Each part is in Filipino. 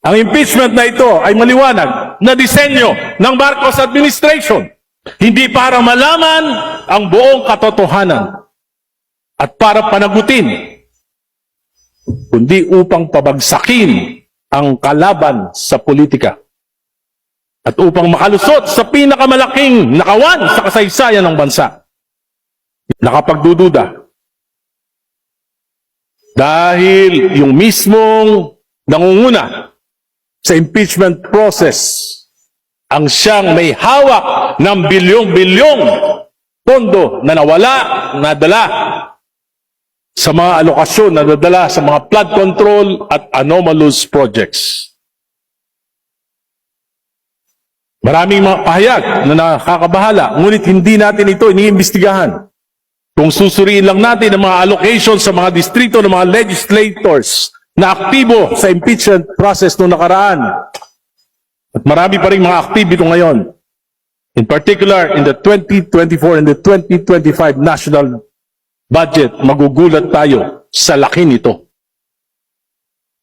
Ang impeachment na ito ay maliwanag na disenyo ng Marcos administration, hindi para malaman ang buong katotohanan at para panagutin, kundi upang pabagsakin ang kalaban sa politika at upang makalusot sa pinakamalaking nakawan sa kasaysayan ng bansa. Nakapagdududa. Dahil yung mismong nangunguna sa impeachment process ang siyang may hawak ng bilyong-bilyong pondo na nawala, nadala sa mga alokasyon, nadadala sa mga flood control at anomalous projects. Maraming mga pahayag na nakakabahala, ngunit hindi natin ito iniimbestigahan. Kung susuriin lang natin ang mga allocation sa mga distrito ng mga legislators na aktibo sa impeachment process noong nakaraan, at marami pa rin mga aktibo ngayon, in particular in the 2024 and the 2025 national budget, magugulat tayo sa laki nito.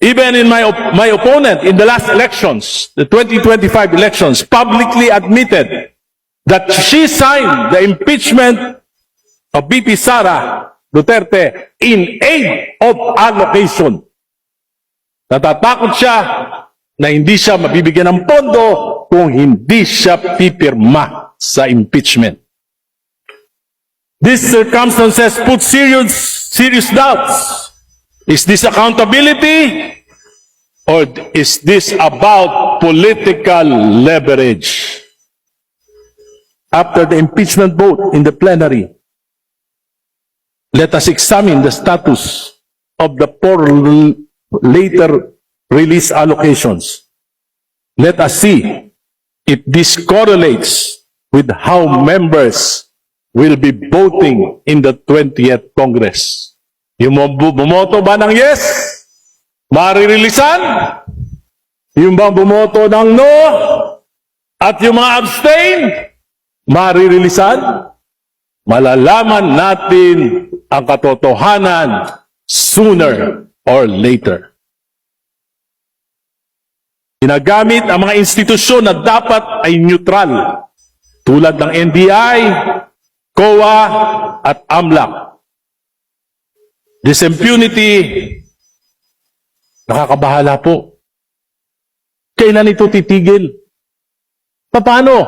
Even in my opponent in the last elections, the 2025 elections, publicly admitted that she signed the impeachment of VP Sara Duterte in aid of allocation. Natatakot siya na hindi siya mabibigyan ng pondo kung hindi siya pipirma sa impeachment. These circumstances put serious doubts. Is this accountability or is this about political leverage? After the impeachment vote in the plenary, let us examine the status of the four later release allocations. Let us see if this correlates with how members will be voting in the 20th Congress. Yung bumoto ba ng yes? Maririlisan? Yung ba bumoto ng no? At yung mga abstain? Maririlisan? Malalaman natin ang katotohanan sooner or later. Ginagamit ang mga institusyon na dapat ay neutral, tulad ng NBI, COA, at AMLAC. This impunity, nakakabahala po. Kailan ito titigil? Paano?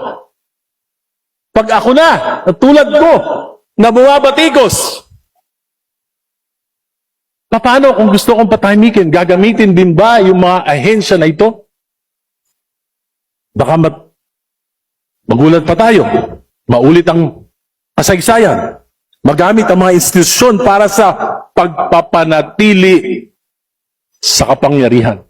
Pag ako na, tulad ko, na bumabatikos, paano kung gusto kong patahimikin? Gagamitin din ba yung mga ahensya na ito? Baka magulat pa tayo. Maulit ang kasaysayan. Magamit ang mga institusyon para sa pagpapanatili sa kapangyarihan.